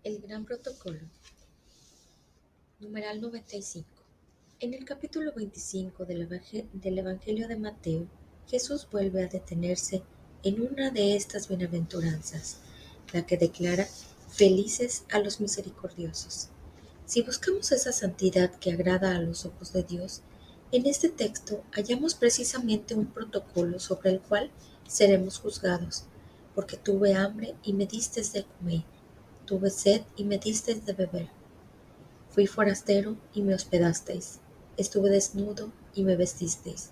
El Gran Protocolo, numeral 95. En el capítulo 25 del Evangelio de Mateo, Jesús vuelve a detenerse en una de estas bienaventuranzas, la que declara felices a los misericordiosos. Si buscamos esa santidad que agrada a los ojos de Dios, en este texto hallamos precisamente un protocolo sobre el cual seremos juzgados, porque tuve hambre y me distes de comer, tuve sed y me distes de beber. Fui forastero y me hospedasteis, estuve desnudo y me vestisteis,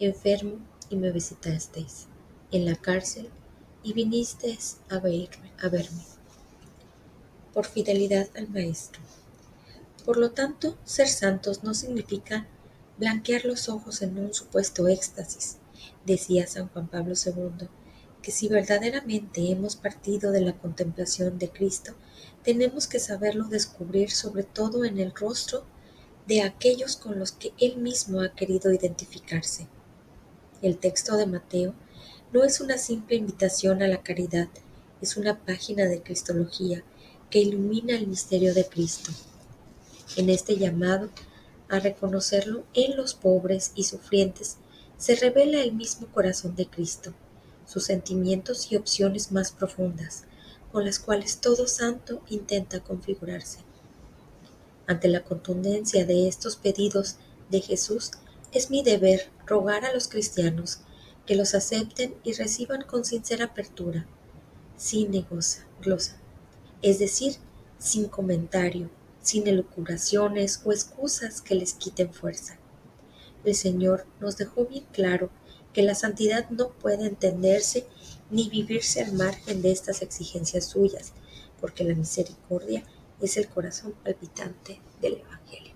enfermo y me visitasteis, en la cárcel y vinisteis a verme. Por fidelidad al Maestro. Por lo tanto, ser santos no significa blanquear los ojos en un supuesto éxtasis. Decía San Juan Pablo II, que si verdaderamente hemos partido de la contemplación de Cristo, tenemos que saberlo descubrir sobre todo en el rostro de aquellos con los que Él mismo ha querido identificarse. El texto de Mateo no es una simple invitación a la caridad, es una página de cristología que ilumina el misterio de Cristo. En este llamado a reconocerlo en los pobres y sufrientes se revela el mismo corazón de Cristo, sus sentimientos y opciones más profundas, con las cuales todo santo intenta configurarse. Ante la contundencia de estos pedidos de Jesús, es mi deber rogar a los cristianos que los acepten y reciban con sincera apertura, sin glosa, es decir, sin comentario, sin elucubraciones o excusas que les quiten fuerza. El Señor nos dejó bien claro que la santidad no puede entenderse ni vivirse al margen de estas exigencias suyas, porque la misericordia es el corazón palpitante del Evangelio.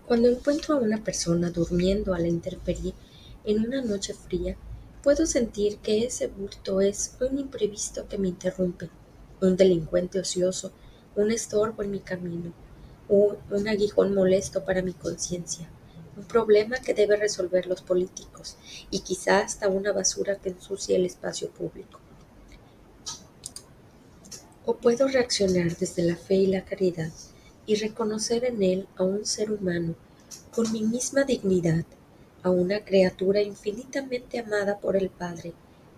Cuando encuentro a una persona durmiendo a la intemperie en una noche fría, puedo sentir que ese bulto es un imprevisto que me interrumpe, un delincuente ocioso, un estorbo en mi camino, un aguijón molesto para mi conciencia, un problema que deben resolver los políticos y quizá hasta una basura que ensucia el espacio público. O puedo reaccionar desde la fe y la caridad y reconocer en él a un ser humano con mi misma dignidad, a una criatura infinitamente amada por el Padre,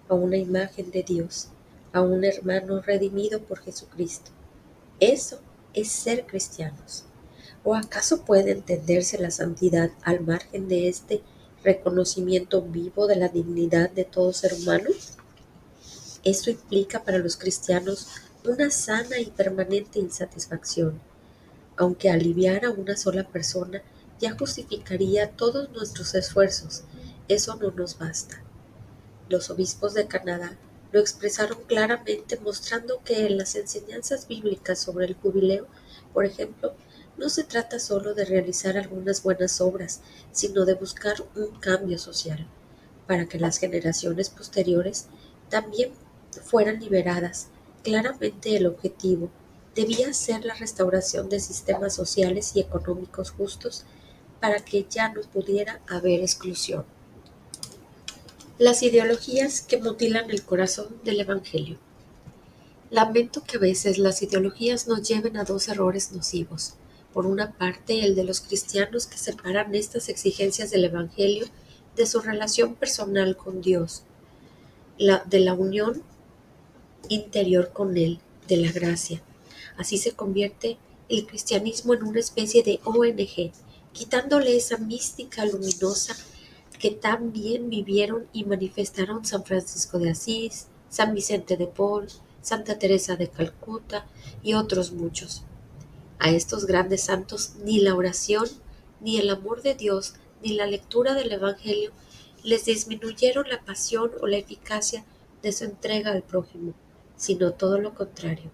a una imagen de Dios, a un hermano redimido por Jesucristo. Eso es ser cristianos. ¿O acaso puede entenderse la santidad al margen de este reconocimiento vivo de la dignidad de todo ser humano? Esto implica para los cristianos una sana y permanente insatisfacción, aunque aliviar a una sola persona ya justificaría todos nuestros esfuerzos, eso no nos basta. Los obispos de Canadá lo expresaron claramente mostrando que en las enseñanzas bíblicas sobre el jubileo, por ejemplo, no se trata solo de realizar algunas buenas obras, sino de buscar un cambio social, para que las generaciones posteriores también fueran liberadas. Claramente el objetivo debía ser la restauración de sistemas sociales y económicos justos para que ya no pudiera haber exclusión. Las ideologías que mutilan el corazón del Evangelio. Lamento que a veces las ideologías nos lleven a dos errores nocivos. Por una parte, el de los cristianos que separan estas exigencias del Evangelio de su relación personal con Dios, de la unión interior con Él, de la gracia. Así se convierte el cristianismo en una especie de ONG, quitándole esa mística luminosa que tan bien vivieron y manifestaron San Francisco de Asís, San Vicente de Paul, Santa Teresa de Calcuta y otros muchos. A estos grandes santos ni la oración, ni el amor de Dios, ni la lectura del Evangelio les disminuyeron la pasión o la eficacia de su entrega al prójimo, sino todo lo contrario.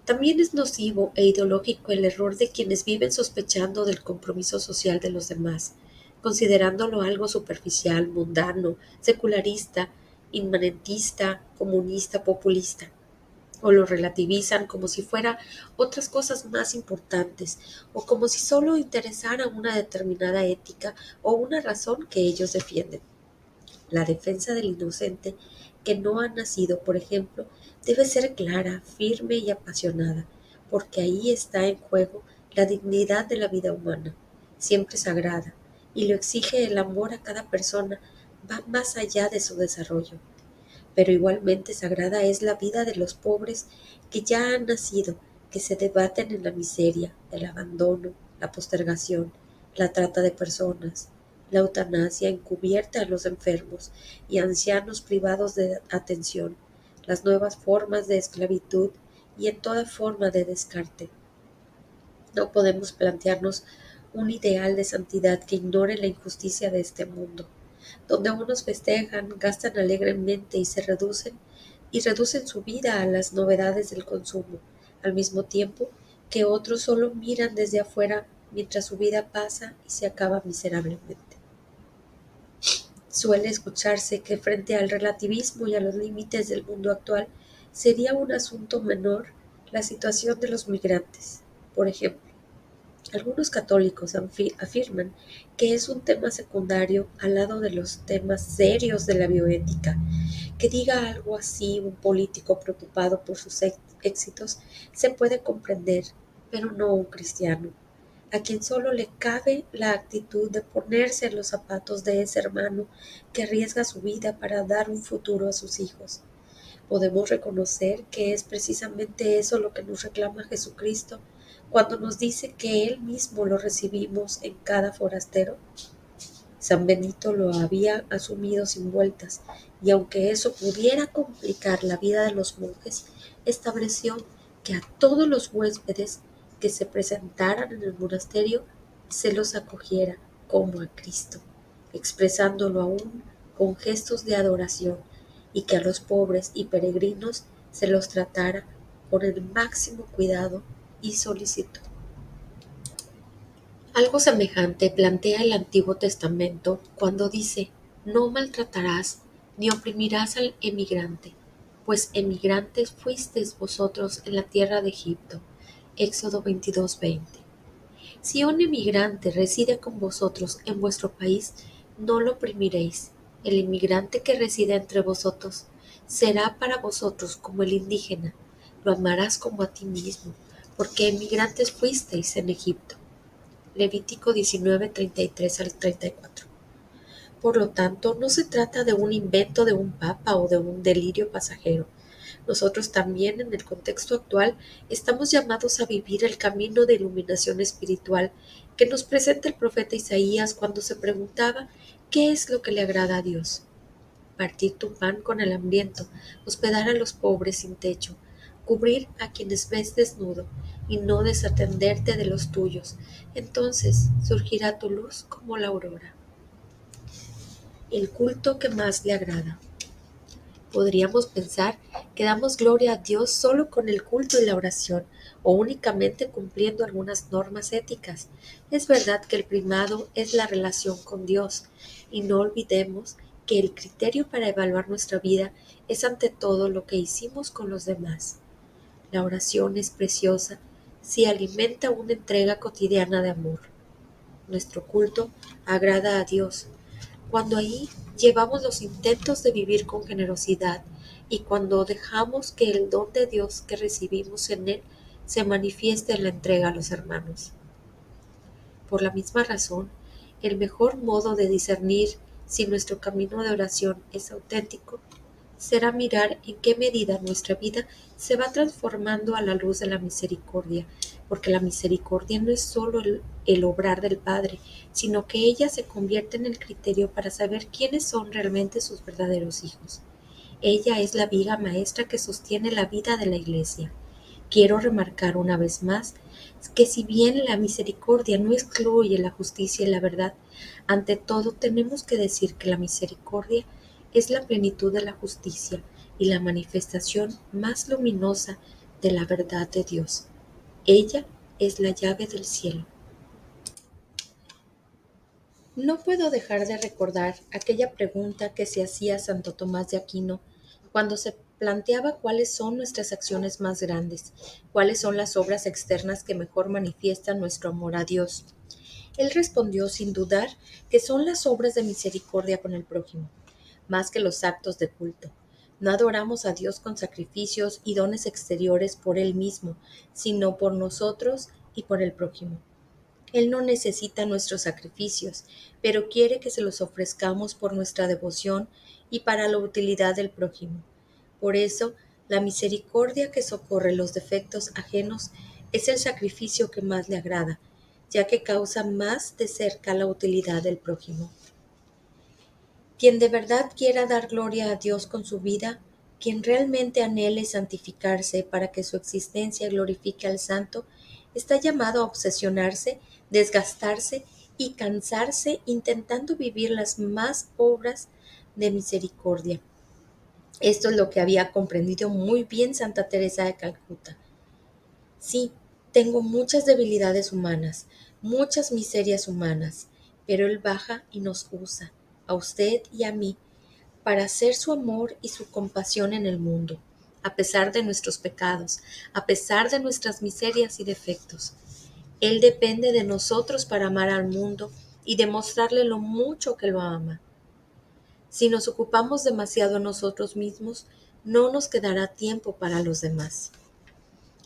También es nocivo e ideológico el error de quienes viven sospechando del compromiso social de los demás, considerándolo algo superficial, mundano, secularista, inmanentista, comunista, populista, o lo relativizan como si fuera otras cosas más importantes, o como si solo interesara una determinada ética o una razón que ellos defienden. La defensa del inocente que no ha nacido, por ejemplo, debe ser clara, firme y apasionada, porque ahí está en juego la dignidad de la vida humana, siempre sagrada, y lo exige el amor a cada persona, va más allá de su desarrollo. Pero igualmente sagrada es la vida de los pobres que ya han nacido, que se debaten en la miseria, el abandono, la postergación, la trata de personas, la eutanasia encubierta en los enfermos y ancianos privados de atención, las nuevas formas de esclavitud y en toda forma de descarte. No podemos plantearnos un ideal de santidad que ignore la injusticia de este mundo, donde unos festejan, gastan alegremente y reducen su vida a las novedades del consumo, al mismo tiempo que otros solo miran desde afuera mientras su vida pasa y se acaba miserablemente. Suele escucharse que frente al relativismo y a los límites del mundo actual sería un asunto menor la situación de los migrantes, por ejemplo. Algunos católicos afirman que es un tema secundario al lado de los temas serios de la bioética. Que diga algo así un político preocupado por sus éxitos se puede comprender, pero no un cristiano, a quien solo le cabe la actitud de ponerse en los zapatos de ese hermano que arriesga su vida para dar un futuro a sus hijos. Podemos reconocer que es precisamente eso lo que nos reclama Jesucristo cuando nos dice que Él mismo lo recibimos en cada forastero. San Benito lo había asumido sin vueltas, y aunque eso pudiera complicar la vida de los monjes, estableció que a todos los huéspedes que se presentaran en el monasterio se los acogiera como a Cristo, expresándolo aún con gestos de adoración, y que a los pobres y peregrinos se los tratara con el máximo cuidado y solicitud. Algo semejante plantea el Antiguo Testamento cuando dice: "No maltratarás ni oprimirás al emigrante, pues emigrantes fuisteis vosotros en la tierra de Egipto". Éxodo 22:20. Si un emigrante reside con vosotros en vuestro país, no lo oprimiréis. El inmigrante que reside entre vosotros será para vosotros como el indígena. Lo amarás como a ti mismo, porque emigrantes fuisteis en Egipto. Levítico 19:33 al 34. Por lo tanto, no se trata de un invento de un papa o de un delirio pasajero. Nosotros también, en el contexto actual, estamos llamados a vivir el camino de iluminación espiritual que nos presenta el profeta Isaías cuando se preguntaba qué es lo que le agrada a Dios. Partir tu pan con el hambriento, hospedar a los pobres sin techo, cubrir a quienes ves desnudo y no desatenderte de los tuyos. Entonces surgirá tu luz como la aurora. El culto que más le agrada. Podríamos pensar que damos gloria a Dios solo con el culto y la oración, o únicamente cumpliendo algunas normas éticas. Es verdad que el primado es la relación con Dios, y no olvidemos que el criterio para evaluar nuestra vida es ante todo lo que hicimos con los demás. La oración es preciosa si alimenta una entrega cotidiana de amor. Nuestro culto agrada a Dios cuando ahí llevamos los intentos de vivir con generosidad y cuando dejamos que el don de Dios que recibimos en Él se manifieste en la entrega a los hermanos. Por la misma razón, el mejor modo de discernir si nuestro camino de oración es auténtico será mirar en qué medida nuestra vida se va transformando a la luz de la misericordia, porque la misericordia no es solo el obrar del Padre, sino que ella se convierte en el criterio para saber quiénes son realmente sus verdaderos hijos. Ella es la viga maestra que sostiene la vida de la Iglesia. Quiero remarcar una vez más que si bien la misericordia no excluye la justicia y la verdad, ante todo tenemos que decir que la misericordia es la plenitud de la justicia y la manifestación más luminosa de la verdad de Dios. Ella es la llave del cielo. No puedo dejar de recordar aquella pregunta que se hacía Santo Tomás de Aquino cuando se planteaba cuáles son nuestras acciones más grandes, cuáles son las obras externas que mejor manifiestan nuestro amor a Dios. Él respondió sin dudar que son las obras de misericordia con el prójimo, más que los actos de culto. No adoramos a Dios con sacrificios y dones exteriores por Él mismo, sino por nosotros y por el prójimo. Él no necesita nuestros sacrificios, pero quiere que se los ofrezcamos por nuestra devoción y para la utilidad del prójimo. Por eso, la misericordia que socorre los defectos ajenos es el sacrificio que más le agrada, ya que causa más de cerca la utilidad del prójimo. Quien de verdad quiera dar gloria a Dios con su vida, quien realmente anhele santificarse para que su existencia glorifique al Santo, está llamado a obsesionarse, desgastarse y cansarse intentando vivir las más obras de misericordia. Esto es lo que había comprendido muy bien Santa Teresa de Calcuta. Sí, tengo muchas debilidades humanas, muchas miserias humanas, pero Él baja y nos usa, a usted y a mí, para hacer su amor y su compasión en el mundo, a pesar de nuestros pecados, a pesar de nuestras miserias y defectos. Él depende de nosotros para amar al mundo y demostrarle lo mucho que lo ama. Si nos ocupamos demasiado en nosotros mismos, no nos quedará tiempo para los demás.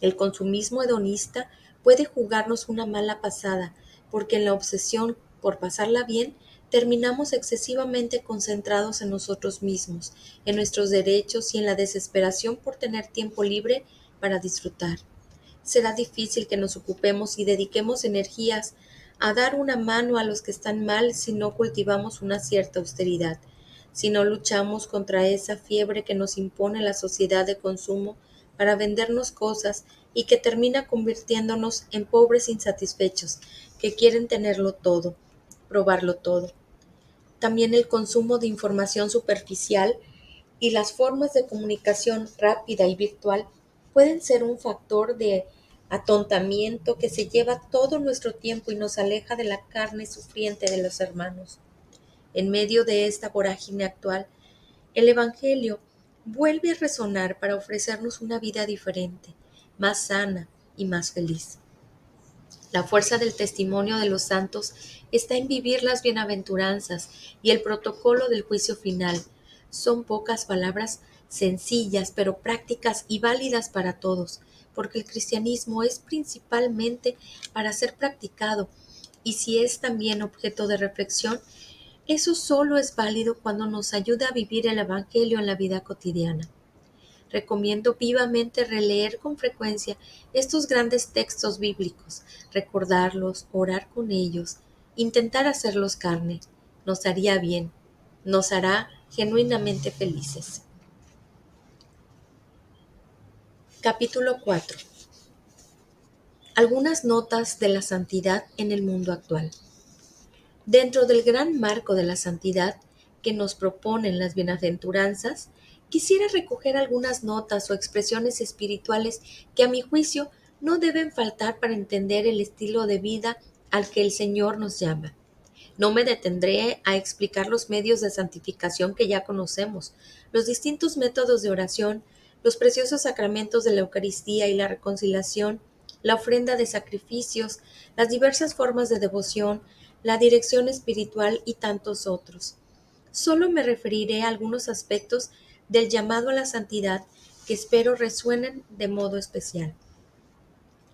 El consumismo hedonista puede jugarnos una mala pasada, porque en la obsesión por pasarla bien, terminamos excesivamente concentrados en nosotros mismos, en nuestros derechos y en la desesperación por tener tiempo libre para disfrutar. Será difícil que nos ocupemos y dediquemos energías a dar una mano a los que están mal si no cultivamos una cierta austeridad, si no luchamos contra esa fiebre que nos impone la sociedad de consumo para vendernos cosas y que termina convirtiéndonos en pobres insatisfechos que quieren tenerlo todo, probarlo todo. También el consumo de información superficial y las formas de comunicación rápida y virtual pueden ser un factor de atontamiento que se lleva todo nuestro tiempo y nos aleja de la carne sufriente de los hermanos. En medio de esta vorágine actual, el Evangelio vuelve a resonar para ofrecernos una vida diferente, más sana y más feliz. La fuerza del testimonio de los santos está en vivir las bienaventuranzas y el protocolo del juicio final. Son pocas palabras sencillas, pero prácticas y válidas para todos, porque el cristianismo es principalmente para ser practicado, y si es también objeto de reflexión, eso solo es válido cuando nos ayuda a vivir el Evangelio en la vida cotidiana. Recomiendo vivamente releer con frecuencia estos grandes textos bíblicos, recordarlos, orar con ellos, intentar hacerlos carne. Nos haría bien, nos hará genuinamente felices. Capítulo 4. Algunas notas de la santidad en el mundo actual. Dentro del gran marco de la santidad que nos proponen las bienaventuranzas, quisiera recoger algunas notas o expresiones espirituales que a mi juicio no deben faltar para entender el estilo de vida al que el Señor nos llama. No me detendré a explicar los medios de santificación que ya conocemos, los distintos métodos de oración, los preciosos sacramentos de la Eucaristía y la reconciliación, la ofrenda de sacrificios, las diversas formas de devoción, la dirección espiritual y tantos otros. Solo me referiré a algunos aspectos del llamado a la santidad que espero resuenen de modo especial.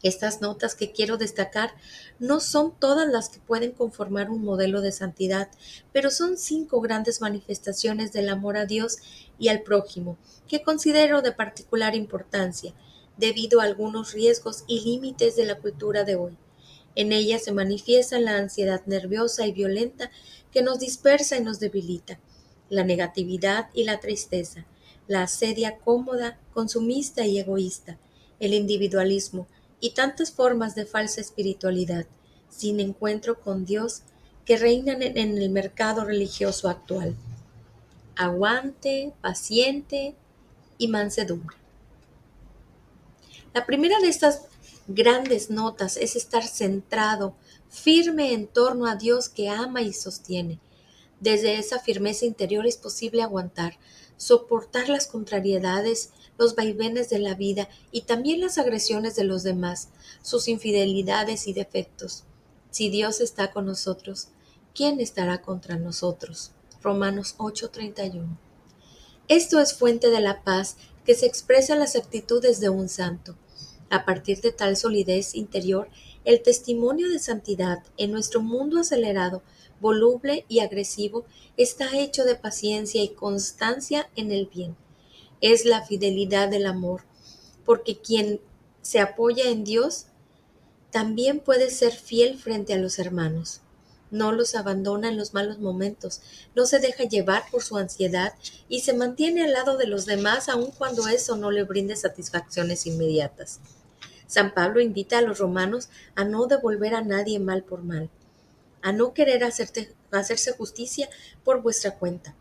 Estas notas que quiero destacar no son todas las que pueden conformar un modelo de santidad, pero son 5 grandes manifestaciones del amor a Dios y al prójimo que considero de particular importancia, debido a algunos riesgos y límites de la cultura de hoy. En ellas se manifiesta la ansiedad nerviosa y violenta que nos dispersa y nos debilita, la negatividad y la tristeza, la asedia cómoda, consumista y egoísta, el individualismo y tantas formas de falsa espiritualidad, sin encuentro con Dios, que reinan en el mercado religioso actual. Aguante, paciente y mansedumbre. La primera de estas grandes notas es estar centrado, firme en torno a Dios que ama y sostiene. Desde esa firmeza interior es posible aguantar, soportar las contrariedades, los vaivenes de la vida y también las agresiones de los demás, sus infidelidades y defectos. Si Dios está con nosotros, ¿quién estará contra nosotros? Romanos 8:31. Esto es fuente de la paz que se expresa en las actitudes de un santo. A partir de tal solidez interior, el testimonio de santidad en nuestro mundo acelerado, voluble y agresivo está hecho de paciencia y constancia en el bien. Es la fidelidad del amor, porque quien se apoya en Dios también puede ser fiel frente a los hermanos. No los abandona en los malos momentos, no se deja llevar por su ansiedad y se mantiene al lado de los demás aun cuando eso no le brinde satisfacciones inmediatas. San Pablo invita a los romanos a no devolver a nadie mal por mal, a no querer hacerse justicia por vuestra cuenta,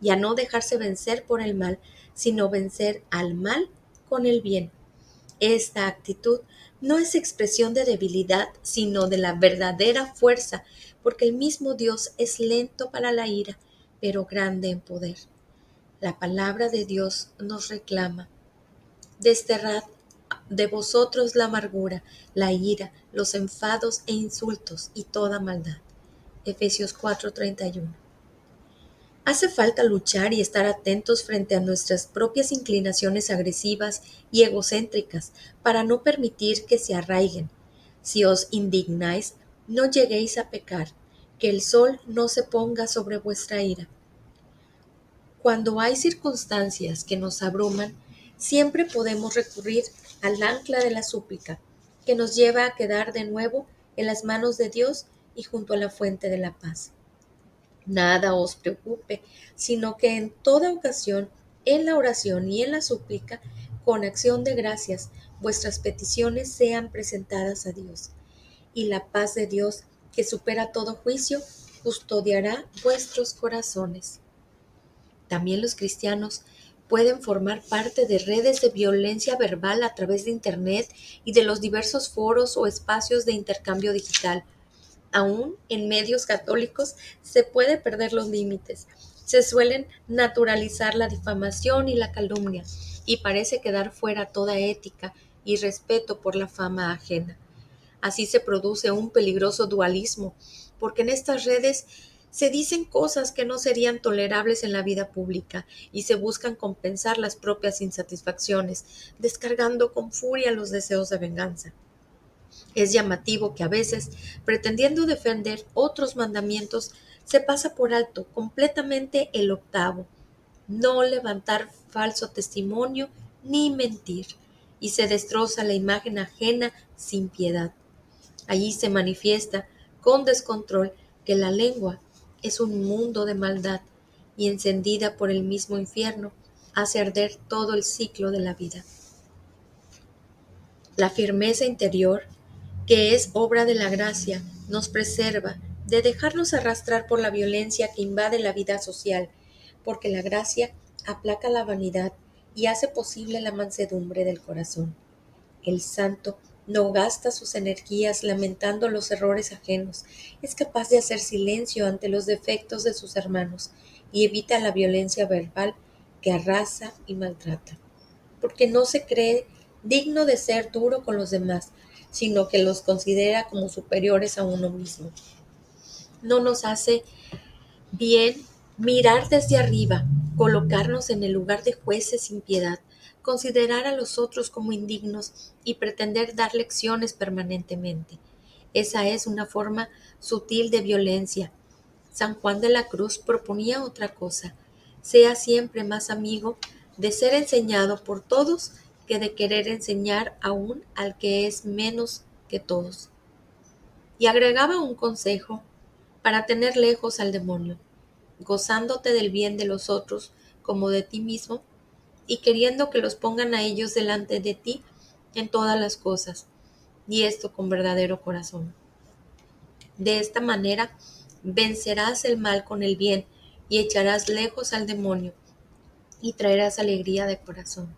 y a no dejarse vencer por el mal, sino vencer al mal con el bien. Esta actitud no es expresión de debilidad, sino de la verdadera fuerza, porque el mismo Dios es lento para la ira, pero grande en poder. La palabra de Dios nos reclama: desterrad de vosotros la amargura, la ira, los enfados e insultos y toda maldad. Efesios 4:31. Hace falta luchar y estar atentos frente a nuestras propias inclinaciones agresivas y egocéntricas para no permitir que se arraiguen. Si os indignáis, no lleguéis a pecar, que el sol no se ponga sobre vuestra ira. Cuando hay circunstancias que nos abruman, siempre podemos recurrir al ancla de la súplica, que nos lleva a quedar de nuevo en las manos de Dios y junto a la fuente de la paz. Nada os preocupe, sino que en toda ocasión, en la oración y en la súplica, con acción de gracias, vuestras peticiones sean presentadas a Dios. Y la paz de Dios, que supera todo juicio, custodiará vuestros corazones. También los cristianos pueden formar parte de redes de violencia verbal a través de Internet y de los diversos foros o espacios de intercambio digital. Aún en medios católicos se puede perder los límites. Se suelen naturalizar la difamación y la calumnia, y parece quedar fuera toda ética y respeto por la fama ajena. Así se produce un peligroso dualismo, porque en estas redes se dicen cosas que no serían tolerables en la vida pública y se buscan compensar las propias insatisfacciones, descargando con furia los deseos de venganza. Es llamativo que a veces, pretendiendo defender otros mandamientos, se pasa por alto completamente el octavo: no levantar falso testimonio ni mentir, y se destroza la imagen ajena sin piedad. Allí se manifiesta con descontrol que la lengua es un mundo de maldad y, encendida por el mismo infierno, hace arder todo el ciclo de la vida. La firmeza interior, que es obra de la gracia, nos preserva de dejarnos arrastrar por la violencia que invade la vida social, porque la gracia aplaca la vanidad y hace posible la mansedumbre del corazón. El santo no gasta sus energías lamentando los errores ajenos, es capaz de hacer silencio ante los defectos de sus hermanos y evita la violencia verbal que arrasa y maltrata, porque no se cree digno de ser duro con los demás, sino que los considera como superiores a uno mismo. No nos hace bien mirar desde arriba, colocarnos en el lugar de jueces sin piedad, considerar a los otros como indignos y pretender dar lecciones permanentemente. Esa es una forma sutil de violencia. San Juan de la Cruz proponía otra cosa: sea siempre más amigo de ser enseñado por todos que de querer enseñar aún al que es menos que todos. Y agregaba un consejo para tener lejos al demonio: gozándote del bien de los otros como de ti mismo, y queriendo que los pongan a ellos delante de ti en todas las cosas, y esto con verdadero corazón. De esta manera vencerás el mal con el bien y echarás lejos al demonio y traerás alegría de corazón.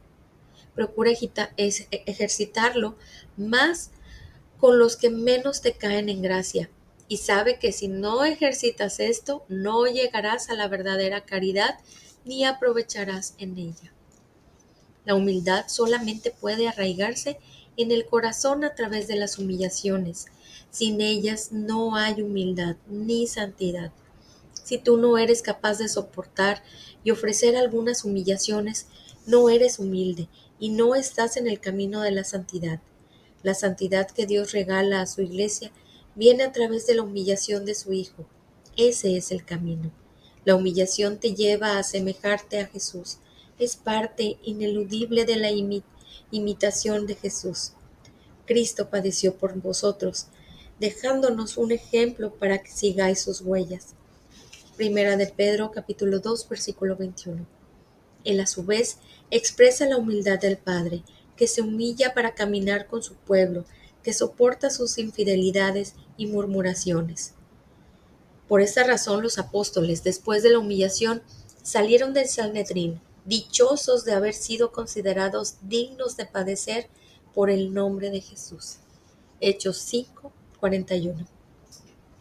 Procura ejercitarlo más con los que menos te caen en gracia, y sabe que si no ejercitas esto, no llegarás a la verdadera caridad ni aprovecharás en ella. La humildad solamente puede arraigarse en el corazón a través de las humillaciones. Sin ellas no hay humildad ni santidad. Si tú no eres capaz de soportar y ofrecer algunas humillaciones, no eres humilde y no estás en el camino de la santidad. La santidad que Dios regala a su iglesia viene a través de la humillación de su Hijo. Ese es el camino. La humillación te lleva a asemejarte a Jesús. Es parte ineludible de la imitación de Jesús. Cristo padeció por vosotros, dejándonos un ejemplo para que sigáis sus huellas. Primera de Pedro capítulo 2 versículo 21. Él a su vez expresa la humildad del Padre, que se humilla para caminar con su pueblo, que soporta sus infidelidades y murmuraciones. Por esta razón los apóstoles, después de la humillación, salieron del Sanedrín, dichosos de haber sido considerados dignos de padecer por el nombre de Jesús. Hechos 5:41.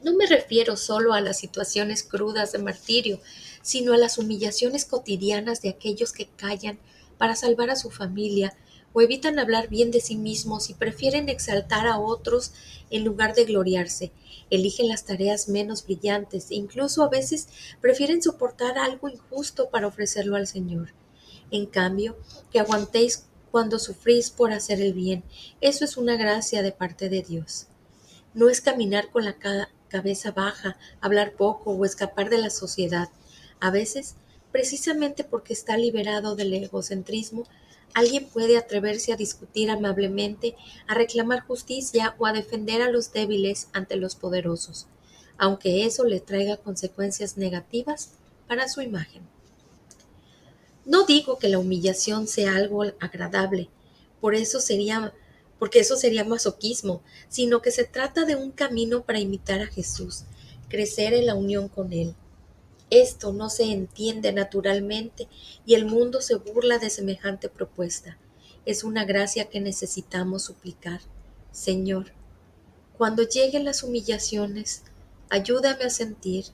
No me refiero solo a las situaciones crudas de martirio, sino a las humillaciones cotidianas de aquellos que callan para salvar a su familia o evitan hablar bien de sí mismos y prefieren exaltar a otros en lugar de gloriarse, eligen las tareas menos brillantes e incluso a veces prefieren soportar algo injusto para ofrecerlo al Señor. En cambio, que aguantéis cuando sufrís por hacer el bien, eso es una gracia de parte de Dios. No es caminar con la cabeza baja, hablar poco o escapar de la sociedad. A veces, precisamente porque está liberado del egocentrismo, alguien puede atreverse a discutir amablemente, a reclamar justicia o a defender a los débiles ante los poderosos, aunque eso le traiga consecuencias negativas para su imagen. No digo que la humillación sea algo agradable, por eso sería, porque eso sería masoquismo, sino que se trata de un camino para imitar a Jesús, crecer en la unión con Él. Esto no se entiende naturalmente y el mundo se burla de semejante propuesta. Es una gracia que necesitamos suplicar. Señor, cuando lleguen las humillaciones, ayúdame a sentir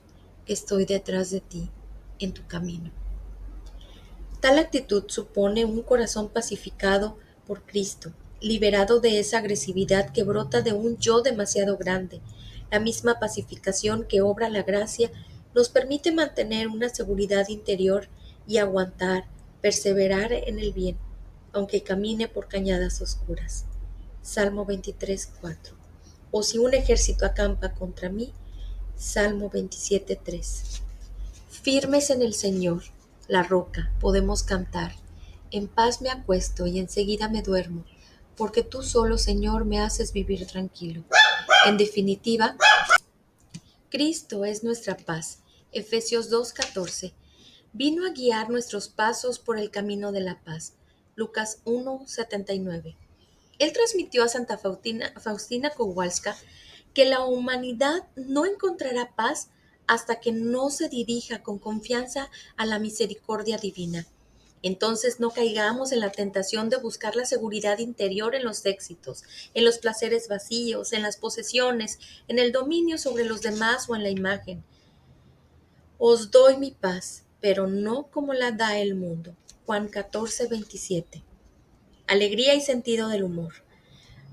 que estoy detrás de ti, en tu camino. Tal actitud supone un corazón pacificado por Cristo, liberado de esa agresividad que brota de un yo demasiado grande. La misma pacificación que obra la gracia nos permite mantener una seguridad interior y aguantar, perseverar en el bien, aunque camine por cañadas oscuras. Salmo 23:4. O si un ejército acampa contra mí. Salmo 27:3. Firmes en el Señor, la roca, podemos cantar. En paz me acuesto y enseguida me duermo, porque tú solo, Señor, me haces vivir tranquilo. En definitiva, Cristo es nuestra paz. Efesios 2:14. Vino a guiar nuestros pasos por el camino de la paz. Lucas 1:79. Él transmitió a Santa Faustina Kowalska que la humanidad no encontrará paz hasta que no se dirija con confianza a la misericordia divina. Entonces no caigamos en la tentación de buscar la seguridad interior en los éxitos, en los placeres vacíos, en las posesiones, en el dominio sobre los demás o en la imagen. Os doy mi paz, pero no como la da el mundo. Juan 14:27. Alegría y sentido del humor.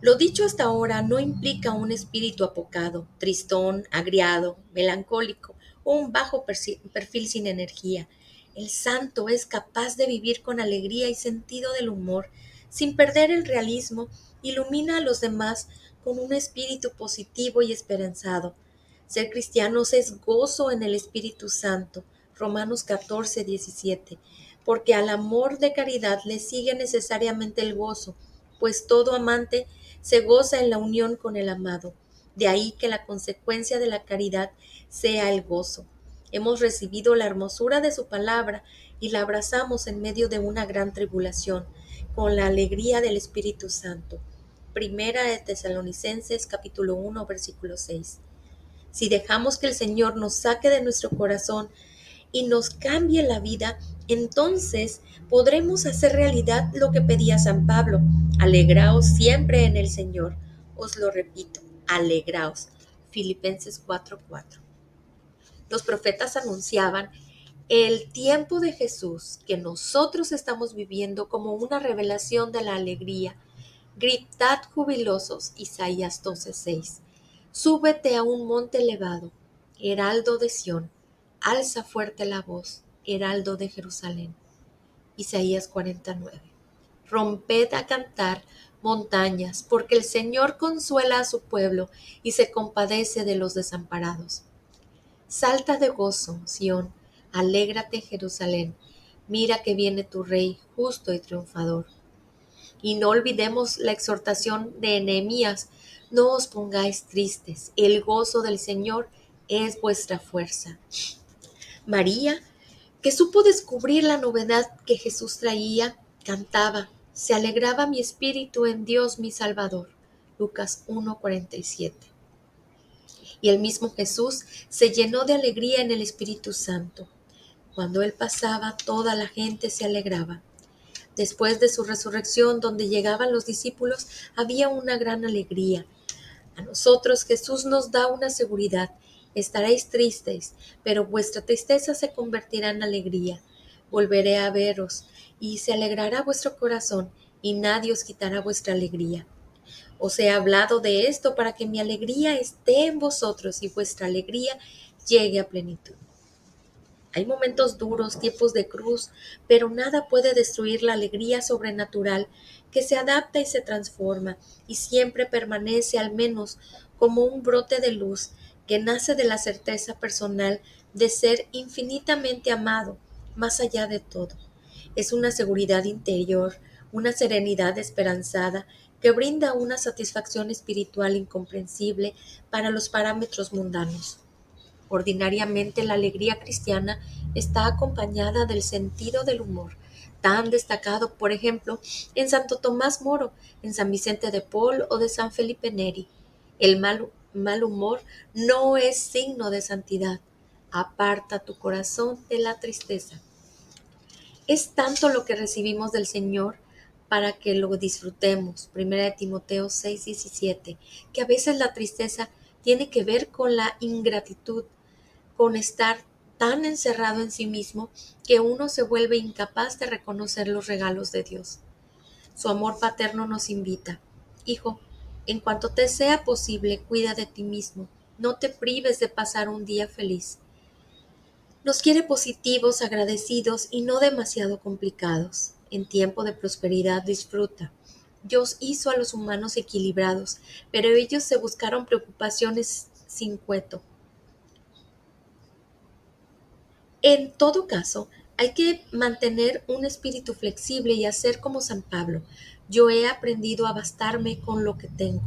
Lo dicho hasta ahora no implica un espíritu apocado, tristón, agriado, melancólico o un bajo perfil sin energía. El santo es capaz de vivir con alegría y sentido del humor, sin perder el realismo, ilumina a los demás con un espíritu positivo y esperanzado. Ser cristianos es gozo en el Espíritu Santo. Romanos 14:17. Porque al amor de caridad le sigue necesariamente el gozo, pues todo amante se goza en la unión con el amado. De ahí que la consecuencia de la caridad sea el gozo. Hemos recibido la hermosura de su palabra y la abrazamos en medio de una gran tribulación, con la alegría del Espíritu Santo. Primera de Tesalonicenses capítulo 1 versículo 6. Si dejamos que el Señor nos saque de nuestro corazón y nos cambie la vida, entonces podremos hacer realidad lo que pedía San Pablo. Alegraos siempre en el Señor. Os lo repito, alegraos. Filipenses 4:4. Los profetas anunciaban el tiempo de Jesús que nosotros estamos viviendo como una revelación de la alegría. Gritad jubilosos, Isaías 12:6. Súbete a un monte elevado, heraldo de Sión. alza fuerte la voz, heraldo de Jerusalén. Isaías 49. Romped a cantar, montañas, porque el Señor consuela a su pueblo y se compadece de los desamparados. Salta de gozo, Sión, alégrate, Jerusalén. Mira que viene tu Rey, justo y triunfador. Y no olvidemos la exhortación de Nehemías: no os pongáis tristes, el gozo del Señor es vuestra fuerza. María, que supo descubrir la novedad que Jesús traía, cantaba: se alegraba mi espíritu en Dios mi Salvador. Lucas 1:47. Y el mismo Jesús se llenó de alegría en el Espíritu Santo. Cuando él pasaba, toda la gente se alegraba. Después de su resurrección, donde llegaban los discípulos, había una gran alegría. A nosotros Jesús nos da una seguridad: estaréis tristes, pero vuestra tristeza se convertirá en alegría. Volveré a veros, y se alegrará vuestro corazón, y nadie os quitará vuestra alegría. Os he hablado de esto para que mi alegría esté en vosotros y vuestra alegría llegue a plenitud. Hay momentos duros, tiempos de cruz, pero nada puede destruir la alegría sobrenatural que se adapta y se transforma y siempre permanece, al menos como un brote de luz que nace de la certeza personal de ser infinitamente amado, más allá de todo. Es una seguridad interior, una serenidad esperanzada que brinda una satisfacción espiritual incomprensible para los parámetros mundanos. Ordinariamente la alegría cristiana está acompañada del sentido del humor, tan destacado, por ejemplo, en Santo Tomás Moro, en San Vicente de Paul o de San Felipe Neri. El mal humor no es signo de santidad. Aparta tu corazón de la tristeza. Es tanto lo que recibimos del Señor para que lo disfrutemos. Primera de Timoteo 6:17, que a veces la tristeza tiene que ver con la ingratitud, con estar tan encerrado en sí mismo que uno se vuelve incapaz de reconocer los regalos de Dios. Su amor paterno nos invita: hijo, en cuanto te sea posible, cuida de ti mismo, no te prives de pasar un día feliz. Nos quiere positivos, agradecidos y no demasiado complicados. En tiempo de prosperidad disfruta. Dios hizo a los humanos equilibrados, pero ellos se buscaron preocupaciones sin cueto. En todo caso, hay que mantener un espíritu flexible y hacer como San Pablo: yo he aprendido a bastarme con lo que tengo.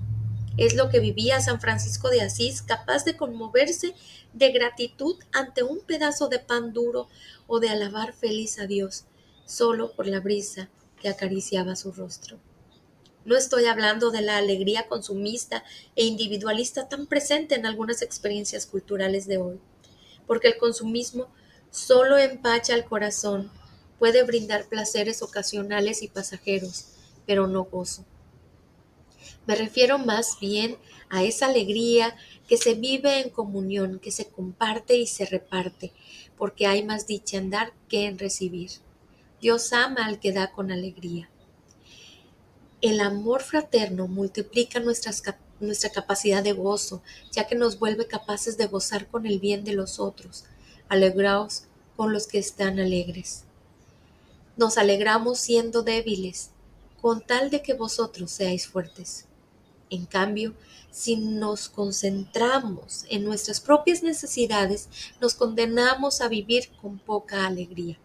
Es lo que vivía San Francisco de Asís, capaz de conmoverse de gratitud ante un pedazo de pan duro o de alabar feliz a Dios, solo por la brisa que acariciaba su rostro. No estoy hablando de la alegría consumista e individualista tan presente en algunas experiencias culturales de hoy, porque el consumismo solo empacha el corazón, puede brindar placeres ocasionales y pasajeros, pero no gozo. Me refiero más bien a esa alegría que se vive en comunión, que se comparte y se reparte, porque hay más dicha en dar que en recibir. Dios ama al que da con alegría. El amor fraterno multiplica nuestra capacidad de gozo, ya que nos vuelve capaces de gozar con el bien de los otros. Alegraos con los que están alegres. Nos alegramos siendo débiles, con tal de que vosotros seáis fuertes. En cambio, si nos concentramos en nuestras propias necesidades, nos condenamos a vivir con poca alegría.